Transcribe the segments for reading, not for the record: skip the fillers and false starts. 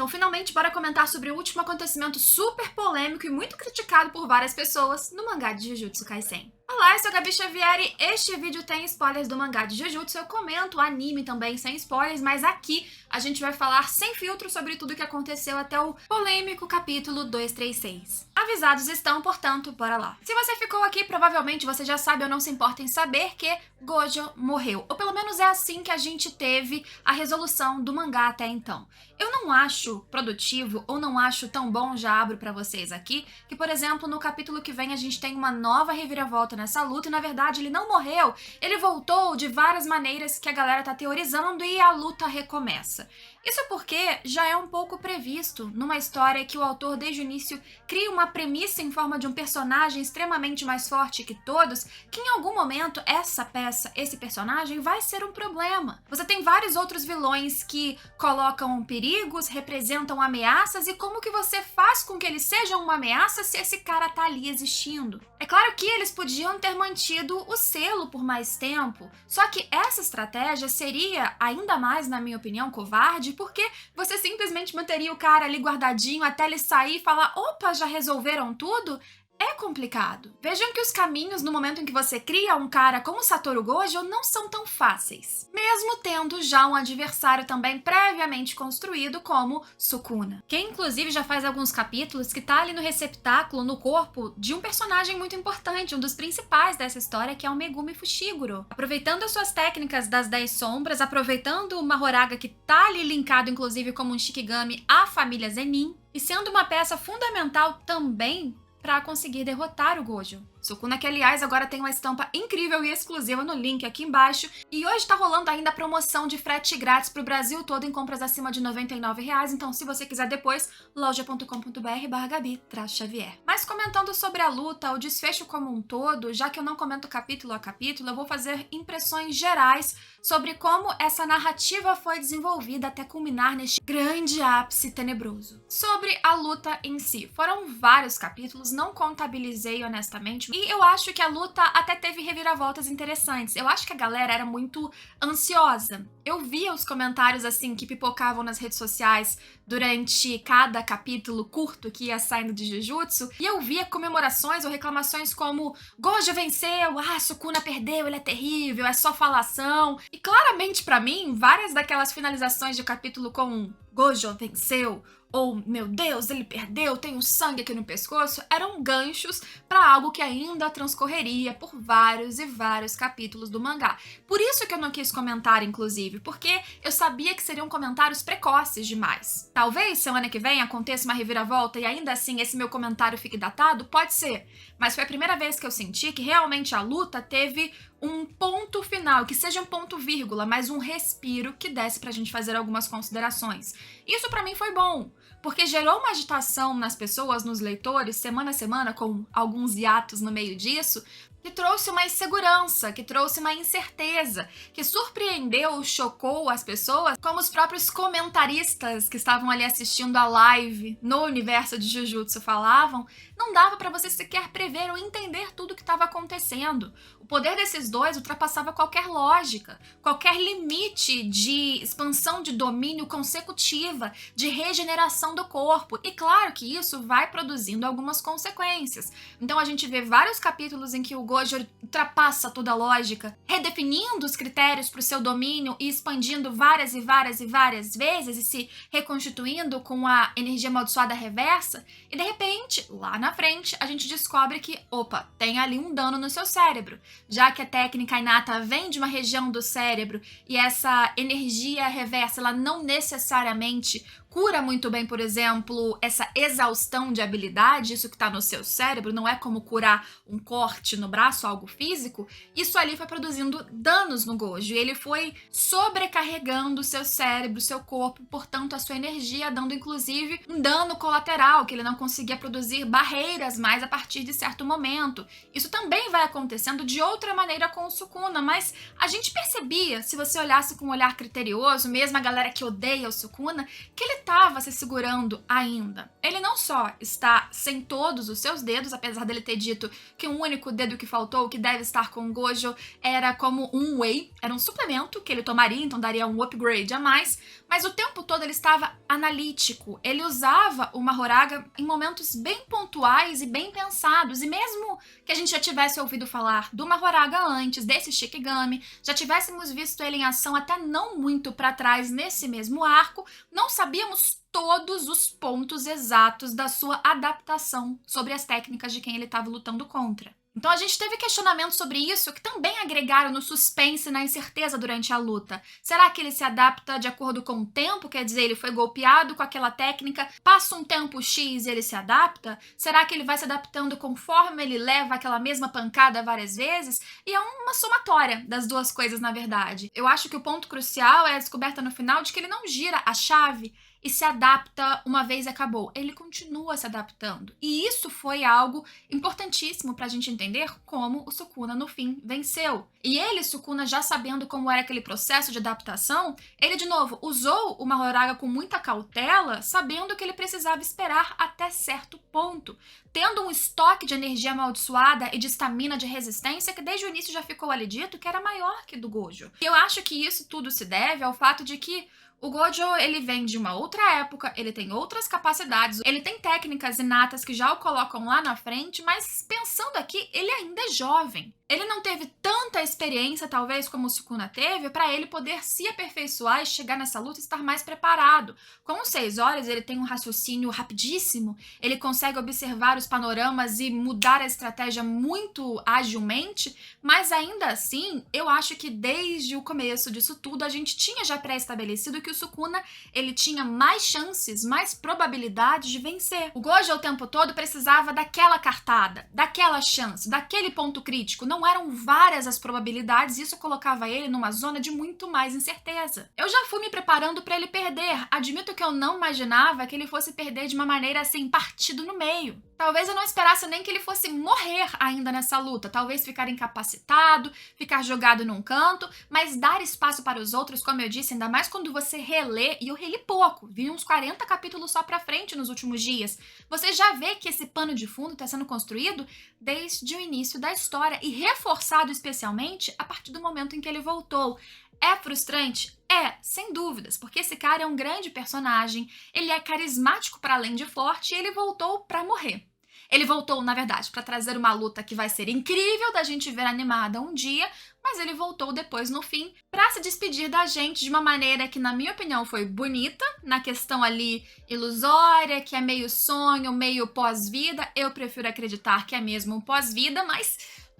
Então, finalmente, bora comentar sobre o último acontecimento super polêmico e muito criticado por várias pessoas no mangá de Jujutsu Kaisen. Olá, eu sou a Gabi Xavier e este vídeo tem spoilers do mangá de Jujutsu. Eu comento o anime também sem spoilers, mas aqui a gente vai falar sem filtro sobre tudo o que aconteceu até o polêmico capítulo 236. Avisados estão, portanto, bora lá. Se você ficou aqui, provavelmente você já sabe ou não se importa em saber que Gojo morreu. Ou pelo menos é assim que a gente teve a resolução do mangá até então. Eu não acho produtivo ou não acho tão bom, já abro pra vocês aqui, que, por exemplo, no capítulo que vem a gente tem uma nova reviravolta nessa luta e, na verdade, ele não morreu, ele voltou de várias maneiras que a galera tá teorizando e a luta recomeça. Isso porque já é um pouco previsto numa história que o autor, desde o início, cria uma premissa em forma de um personagem extremamente mais forte que todos, que em algum momento essa peça, esse personagem, vai ser um problema. Você tem vários outros vilões que colocam perigos, representam ameaças, e como que você faz com que eles sejam uma ameaça se esse cara tá ali existindo? É claro que eles podiam ter mantido o selo por mais tempo, só que essa estratégia seria, ainda mais na minha opinião, covarde, porque você simplesmente manteria o cara ali guardadinho até ele sair e falar: opa, já resolveram tudo? É complicado. Vejam que os caminhos no momento em que você cria um cara como Satoru Gojo não são tão fáceis, mesmo tendo já um adversário também previamente construído como Sukuna, que inclusive já faz alguns capítulos que tá ali no receptáculo, no corpo de um personagem muito importante, um dos principais dessa história, que é o Megumi Fushiguro. Aproveitando as suas técnicas das 10 sombras, aproveitando o Mahoraga que tá ali linkado inclusive como um Shikigami à família Zenin, e sendo uma peça fundamental também para conseguir derrotar o Gojo. Sukuna, que aliás agora tem uma estampa incrível e exclusiva no link aqui embaixo, e hoje tá rolando ainda a promoção de frete grátis pro Brasil todo em compras acima de R$ 99, então se você quiser depois, loja.com.br/Gabi-Xavier. Mas comentando sobre a luta, o desfecho como um todo, já que eu não comento capítulo a capítulo, eu vou fazer impressões gerais sobre como essa narrativa foi desenvolvida até culminar neste grande ápice tenebroso. Sobre a luta em si, foram vários capítulos, não contabilizei honestamente, e eu acho que a luta até teve reviravoltas interessantes. Eu acho que a galera era muito ansiosa. Eu via os comentários assim que pipocavam nas redes sociais durante cada capítulo curto que ia saindo de Jujutsu, e eu via comemorações ou reclamações como: Gojo venceu, Sukuna perdeu, ele é terrível, é só falação. E claramente pra mim, várias daquelas finalizações de capítulo com Gojo venceu, ou meu Deus, ele perdeu, tem um sangue aqui no pescoço, eram ganchos para algo que ainda transcorreria por vários e vários capítulos do mangá. Por isso que eu não quis comentar, inclusive, porque eu sabia que seriam comentários precoces demais. Talvez semana que vem aconteça uma reviravolta e ainda assim esse meu comentário fique datado, pode ser, mas foi a primeira vez que eu senti que realmente a luta teve um ponto final, que seja um ponto vírgula, mas um respiro que desse pra gente fazer algumas considerações. Isso pra mim foi bom, porque gerou uma agitação nas pessoas, nos leitores, semana a semana, com alguns hiatos no meio disso, que trouxe uma insegurança, que trouxe uma incerteza, que surpreendeu, chocou as pessoas, como os próprios comentaristas que estavam ali assistindo a live no universo de Jujutsu falavam. Não dava pra você sequer prever ou entender tudo o que estava acontecendo. O poder desses dois ultrapassava qualquer lógica, qualquer limite de expansão de domínio consecutiva, de regeneração do corpo. E claro que isso vai produzindo algumas consequências. Então a gente vê vários capítulos em que o Gojo ultrapassa toda a lógica, redefinindo os critérios para o seu domínio e expandindo várias e várias e várias vezes e se reconstituindo com a energia amaldiçoada reversa. E de repente, lá na frente, a gente descobre que, opa, tem ali um dano no seu cérebro. Já que a técnica inata vem de uma região do cérebro e essa energia reversa, ela não necessariamente cura muito bem, por exemplo, essa exaustão de habilidade, isso que tá no seu cérebro, não é como curar um corte no braço, algo físico. Isso ali foi produzindo danos no Gojo, e ele foi sobrecarregando o seu cérebro, o seu corpo, portanto a sua energia, dando inclusive um dano colateral, que ele não conseguia produzir barreiras mais a partir de certo momento. Isso também vai acontecendo de outra maneira com o Sukuna, mas a gente percebia, se você olhasse com um olhar criterioso, mesmo a galera que odeia o Sukuna, que ele estava se segurando ainda. Ele não só está sem todos os seus dedos, apesar dele ter dito que o único dedo que faltou, que deve estar com o Gojo, era como um whey, era um suplemento que ele tomaria, então daria um upgrade a mais, mas o tempo todo ele estava analítico. Ele usava o Mahoraga em momentos bem pontuais e bem pensados, e mesmo que a gente já tivesse ouvido falar do Mahoraga antes, desse Shikigami, já tivéssemos visto ele em ação até não muito para trás nesse mesmo arco, não sabíamos todos os pontos exatos da sua adaptação sobre as técnicas de quem ele estava lutando contra. Então a gente teve questionamentos sobre isso que também agregaram no suspense e na incerteza durante a luta. Será que ele se adapta de acordo com o tempo? Quer dizer, ele foi golpeado com aquela técnica, passa um tempo X e ele se adapta? Será que ele vai se adaptando conforme ele leva aquela mesma pancada várias vezes? E é uma somatória das duas coisas, na verdade. Eu acho que o ponto crucial é a descoberta no final de que ele não gira a chave e se adapta uma vez acabou. Ele continua se adaptando. E isso foi algo importantíssimo pra gente entender como o Sukuna, no fim, venceu. E ele, Sukuna, já sabendo como era aquele processo de adaptação, ele, de novo, usou o Mahoraga com muita cautela, sabendo que ele precisava esperar até certo ponto, tendo um estoque de energia amaldiçoada e de estamina de resistência que desde o início já ficou ali dito que era maior que do Gojo. E eu acho que isso tudo se deve ao fato de que o Gojo, ele vem de uma outra época, ele tem outras capacidades, ele tem técnicas inatas que já o colocam lá na frente, mas pensando aqui, ele ainda é jovem. Ele não teve tanta experiência, talvez, como o Sukuna teve, para ele poder se aperfeiçoar e chegar nessa luta e estar mais preparado. Com os 6 horas, ele tem um raciocínio rapidíssimo, ele consegue observar os panoramas e mudar a estratégia muito agilmente, mas ainda assim, eu acho que desde o começo disso tudo, a gente tinha já pré-estabelecido que o Sukuna, ele tinha mais chances, mais probabilidades de vencer. O Gojo, o tempo todo, precisava daquela cartada, daquela chance, daquele ponto crítico. Não eram várias as probabilidades, e isso colocava ele numa zona de muito mais incerteza. Eu já fui me preparando para ele perder. Admito que eu não imaginava que ele fosse perder de uma maneira assim, partido no meio. Talvez eu não esperasse nem que ele fosse morrer ainda nessa luta, talvez ficar incapacitado, ficar jogado num canto, mas dar espaço para os outros, como eu disse, ainda mais quando você relê, e eu reli pouco, vi uns 40 capítulos só pra frente nos últimos dias. Você já vê que esse pano de fundo está sendo construído desde o início da história e reforçado especialmente a partir do momento em que ele voltou. É frustrante? É, sem dúvidas, porque esse cara é um grande personagem, ele é carismático para além de forte e ele voltou para morrer. Ele voltou, na verdade, para trazer uma luta que vai ser incrível da gente ver animada um dia, mas ele voltou depois, no fim, para se despedir da gente de uma maneira que, na minha opinião, foi bonita, na questão ali ilusória, que é meio sonho, meio pós-vida. Eu prefiro acreditar que é mesmo um pós-vida, mas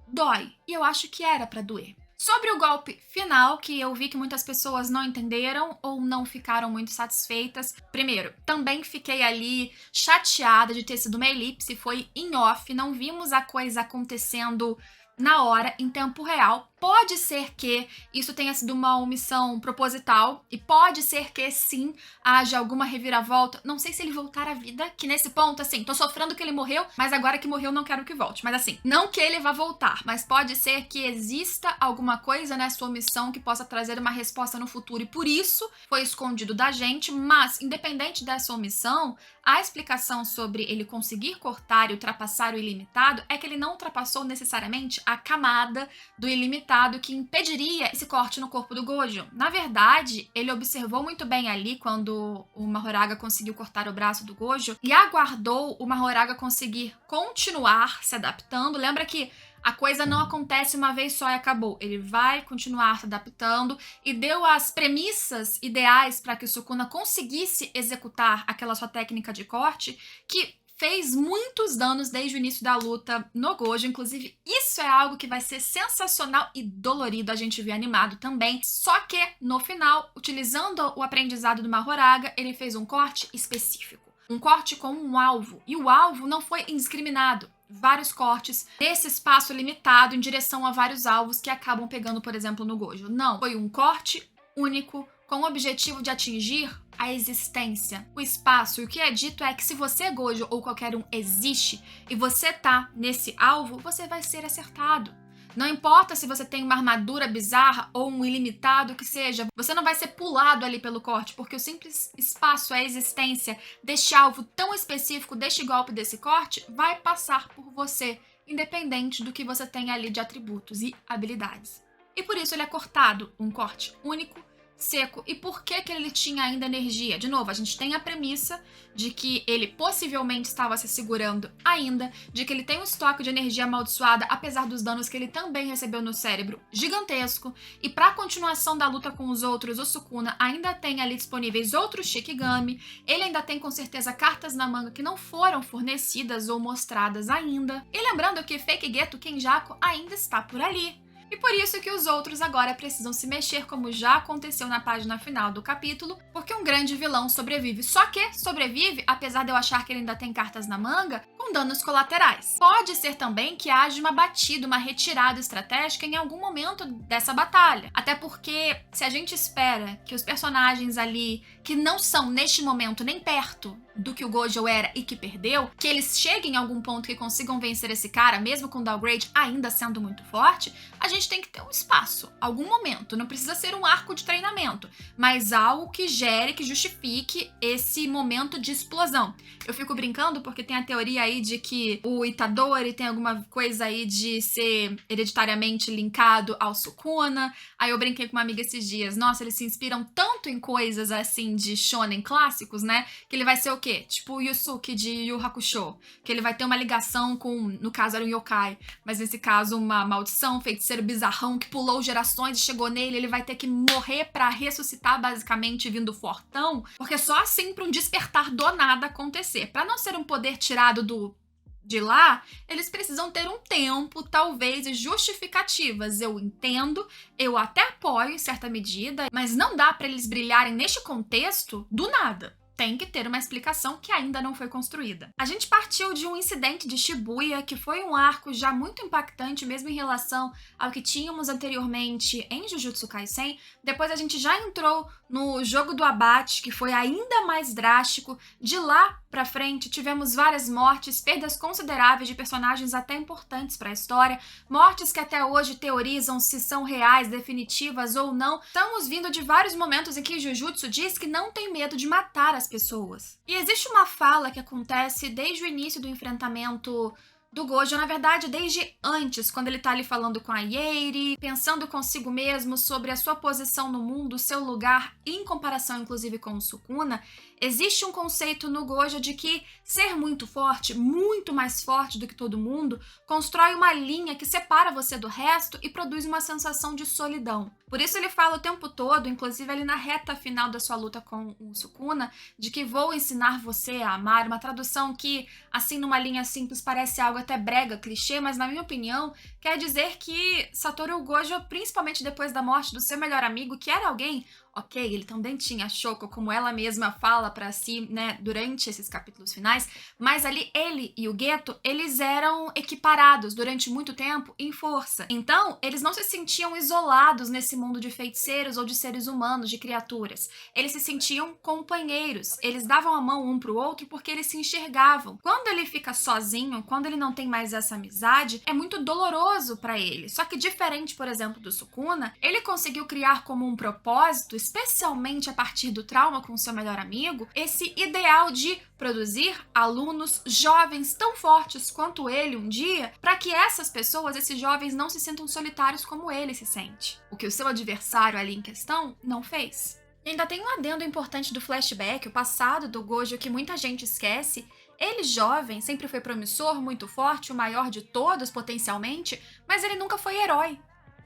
dói. E eu acho que era para doer. Sobre o golpe final, que eu vi que muitas pessoas não entenderam ou não ficaram muito satisfeitas. Primeiro, também fiquei ali chateada de ter sido uma elipse, foi em off, não vimos a coisa acontecendo na hora, em tempo real. Pode ser que isso tenha sido uma omissão proposital e pode ser que sim, haja alguma reviravolta. Não sei se ele voltar à vida, que nesse ponto, assim, tô sofrendo que ele morreu, mas agora que morreu não quero que volte. Mas assim, não que ele vá voltar, mas pode ser que exista alguma coisa nessa omissão que possa trazer uma resposta no futuro e por isso foi escondido da gente, mas independente dessa omissão, a explicação sobre ele conseguir cortar e ultrapassar o ilimitado é que ele não ultrapassou necessariamente a camada do ilimitado que impediria esse corte no corpo do Gojo. Na verdade, ele observou muito bem ali quando o Mahoraga conseguiu cortar o braço do Gojo e aguardou o Mahoraga conseguir continuar se adaptando. Lembra que a coisa não acontece uma vez só e acabou. Ele vai continuar se adaptando e deu as premissas ideais para que o Sukuna conseguisse executar aquela sua técnica de corte que fez muitos danos desde o início da luta no Gojo. Inclusive, isso é algo que vai ser sensacional e dolorido a gente ver animado também. Só que, no final, utilizando o aprendizado do Mahoraga, ele fez um corte específico. Um corte com um alvo. E o alvo não foi indiscriminado. Vários cortes nesse espaço limitado em direção a vários alvos que acabam pegando, por exemplo, no Gojo. Não, foi um corte único com o objetivo de atingir a existência, o espaço. E o que é dito é que se você, Gojo, ou qualquer um existe e você tá nesse alvo, você vai ser acertado. Não importa se você tem uma armadura bizarra ou um ilimitado que seja, você não vai ser pulado ali pelo corte, porque o simples espaço, a existência deste alvo tão específico, deste golpe, desse corte, vai passar por você, independente do que você tem ali de atributos e habilidades. E por isso ele é cortado, um corte único, seco. E por que ele tinha ainda energia? De novo, a gente tem a premissa de que ele possivelmente estava se segurando ainda, de que ele tem um estoque de energia amaldiçoada, apesar dos danos que ele também recebeu no cérebro gigantesco. E para a continuação da luta com os outros, o Sukuna ainda tem ali disponíveis outros Shikigami. Ele ainda tem com certeza cartas na manga que não foram fornecidas ou mostradas ainda. E lembrando que Fake Geto Kenjaku ainda está por ali. E por isso que os outros agora precisam se mexer, como já aconteceu na página final do capítulo, porque um grande vilão sobrevive. Só que sobrevive, apesar de eu achar que ele ainda tem cartas na manga, com danos colaterais. Pode ser também que haja uma batida, uma retirada estratégica em algum momento dessa batalha. Até porque, se a gente espera que os personagens ali, que não são neste momento nem perto do que o Gojo era e que perdeu, que eles cheguem a algum ponto que consigam vencer esse cara, mesmo com o downgrade ainda sendo muito forte, a gente tem que ter um espaço, algum momento. Não precisa ser um arco de treinamento, mas algo que gere, que justifique esse momento de explosão. Eu fico brincando porque tem a teoria aí de que o Itadori tem alguma coisa aí de ser hereditariamente linkado ao Sukuna. Aí eu brinquei com uma amiga esses dias. Nossa, eles se inspiram tanto em coisas assim de shonen clássicos, né? Que ele vai ser o quê? Tipo o Yusuke de Yu Hakusho. Que ele vai ter uma ligação com, no caso era um yokai, mas nesse caso uma maldição, feiticeiro bizarrão que pulou gerações e chegou nele. Ele vai ter que morrer pra ressuscitar basicamente vindo fortão. Porque só assim pra um despertar do nada acontecer. Pra não ser um poder tirado de lá, eles precisam ter um tempo, talvez, e justificativas. Eu entendo, eu até apoio em certa medida, mas não dá para eles brilharem neste contexto do nada. Tem que ter uma explicação que ainda não foi construída. A gente partiu de um incidente de Shibuya, que foi um arco já muito impactante, mesmo em relação ao que tínhamos anteriormente em Jujutsu Kaisen. Depois a gente já entrou no jogo do abate, que foi ainda mais drástico. De lá pra frente, tivemos várias mortes, perdas consideráveis de personagens até importantes para a história, mortes que até hoje teorizam se são reais, definitivas ou não. Estamos vindo de vários momentos em que Jujutsu diz que não tem medo de matar as pessoas. E existe uma fala que acontece desde o início do enfrentamento do Gojo, na verdade, desde antes, quando ele tá ali falando com a Yeiri, pensando consigo mesmo sobre a sua posição no mundo, seu lugar, em comparação, inclusive, com o Sukuna. Existe um conceito no Gojo de que ser muito forte, muito mais forte do que todo mundo, constrói uma linha que separa você do resto e produz uma sensação de solidão. Por isso ele fala o tempo todo, inclusive ali na reta final da sua luta com o Sukuna, de que vou ensinar você a amar, uma tradução que, assim, numa linha simples, parece algo até brega, clichê, mas na minha opinião, quer dizer que Satoru Gojo, principalmente depois da morte do seu melhor amigo, que era alguém... Ok, ele também tinha Shoko, como ela mesma fala pra si, né, durante esses capítulos finais, mas ali ele e o Geto, eles eram equiparados durante muito tempo em força. Então, eles não se sentiam isolados nesse mundo de feiticeiros ou de seres humanos, de criaturas. Eles se sentiam companheiros, eles davam a mão um pro outro porque eles se enxergavam. Quando ele fica sozinho, quando ele não tem mais essa amizade, é muito doloroso pra ele. Só que diferente, por exemplo, do Sukuna, ele conseguiu criar como um propósito, especialmente a partir do trauma com seu melhor amigo, esse ideal de produzir alunos jovens tão fortes quanto ele um dia, para que essas pessoas, esses jovens, não se sintam solitários como ele se sente. O que o seu adversário ali em questão não fez. E ainda tem um adendo importante do flashback, o passado do Gojo, que muita gente esquece. Ele, jovem, sempre foi promissor, muito forte, o maior de todos potencialmente, mas ele nunca foi herói.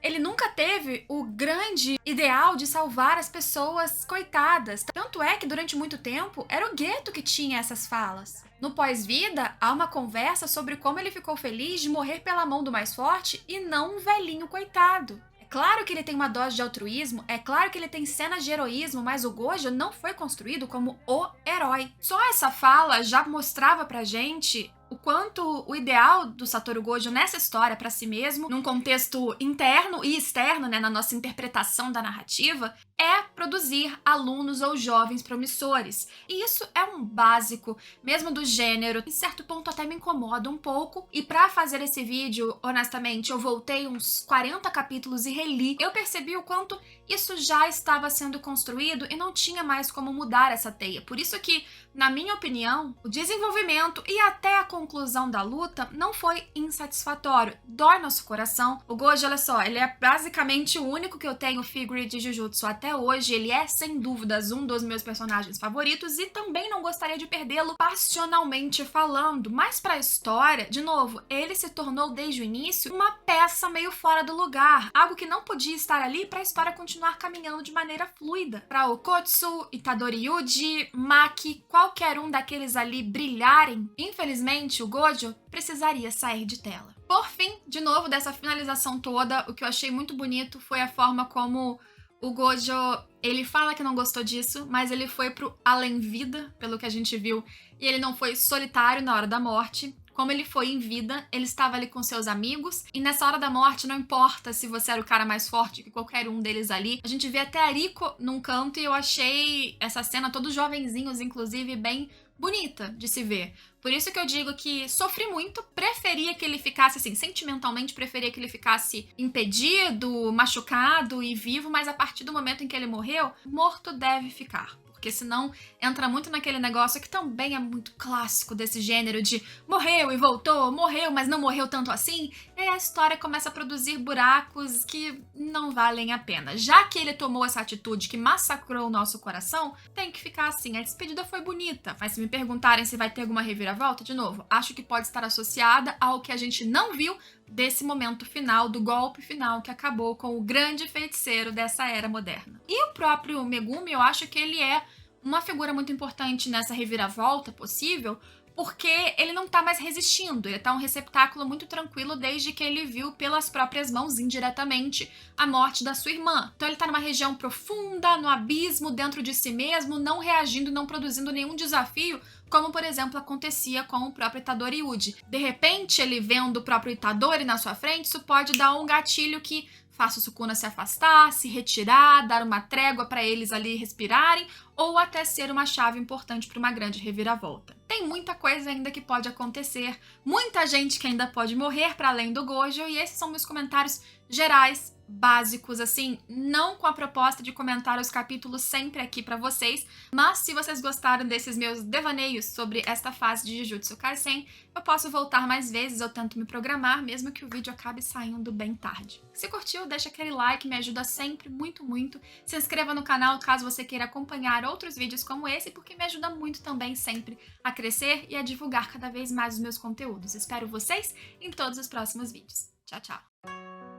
Ele nunca teve o grande ideal de salvar as pessoas coitadas. Tanto é que, durante muito tempo, era o Geto que tinha essas falas. No pós-vida, há uma conversa sobre como ele ficou feliz de morrer pela mão do mais forte e não um velhinho coitado. É claro que ele tem uma dose de altruísmo, é claro que ele tem cenas de heroísmo, mas o Gojo não foi construído como o herói. Só essa fala já mostrava pra gente o quanto o ideal do Satoru Gojo nessa história para si mesmo, num contexto interno e externo, né, na nossa interpretação da narrativa, é produzir alunos ou jovens promissores. E isso é um básico, mesmo do gênero. Em certo ponto até me incomoda um pouco. E para fazer esse vídeo, honestamente, eu voltei uns 40 capítulos e reli. Eu percebi o quanto isso já estava sendo construído e não tinha mais como mudar essa teia. Por isso que, na minha opinião, o desenvolvimento e até a conclusão da luta não foi insatisfatório. Dói nosso coração. O Gojo, olha só, ele é basicamente o único que eu tenho figure de Jujutsu até hoje. Ele é, sem dúvidas, um dos meus personagens favoritos e também não gostaria de perdê-lo passionalmente falando. Mas pra história, de novo, ele se tornou desde o início uma peça meio fora do lugar. Algo que não podia estar ali pra história continuar caminhando de maneira fluida. Pra Okotsu, Itadori Yuji, Maki, qualquer um daqueles ali brilharem, infelizmente o Gojo precisaria sair de tela. Por fim, de novo, dessa finalização toda, o que eu achei muito bonito foi a forma como o Gojo, ele fala que não gostou disso, mas ele foi pro além-vida, pelo que a gente viu, e ele não foi solitário na hora da morte. Como ele foi em vida, ele estava ali com seus amigos, e nessa hora da morte não importa se você era o cara mais forte que qualquer um deles ali. A gente vê até a Riko num canto e eu achei essa cena, todos jovenzinhos, inclusive, bem bonita de se ver. Por isso que eu digo que sofri muito, preferia que ele ficasse, assim, sentimentalmente preferia que ele ficasse impedido, machucado e vivo, mas a partir do momento em que ele morreu, morto deve ficar. Porque senão entra muito naquele negócio que também é muito clássico desse gênero de morreu e voltou, morreu, mas não morreu tanto assim. E aí a história começa a produzir buracos que não valem a pena. Já que ele tomou essa atitude que massacrou o nosso coração, tem que ficar assim. A despedida foi bonita, mas se me perguntarem se vai ter alguma reviravolta, de novo, acho que pode estar associada ao que a gente não viu desse momento final, do golpe final que acabou com o grande feiticeiro dessa era moderna. E o próprio Megumi, eu acho que ele é uma figura muito importante nessa reviravolta possível, porque ele não tá mais resistindo, ele tá um receptáculo muito tranquilo desde que ele viu pelas próprias mãos, indiretamente, a morte da sua irmã. Então ele tá numa região profunda, no abismo, dentro de si mesmo, não reagindo, não produzindo nenhum desafio, como, por exemplo, acontecia com o próprio Itadori Yuji. De repente, ele vendo o próprio Itadori na sua frente, isso pode dar um gatilho que faça o Sukuna se afastar, se retirar, dar uma trégua para eles ali respirarem, ou até ser uma chave importante para uma grande reviravolta. Tem muita coisa ainda que pode acontecer, muita gente que ainda pode morrer para além do Gojo, e esses são meus comentários gerais, básicos, assim, não com a proposta de comentar os capítulos sempre aqui pra vocês, mas se vocês gostaram desses meus devaneios sobre esta fase de Jujutsu Kaisen, eu posso voltar mais vezes, eu tento me programar, mesmo que o vídeo acabe saindo bem tarde. Se curtiu, deixa aquele like, me ajuda sempre muito, muito. Se inscreva no canal caso você queira acompanhar outros vídeos como esse, porque me ajuda muito também sempre a crescer e a divulgar cada vez mais os meus conteúdos. Espero vocês em todos os próximos vídeos. Tchau, tchau!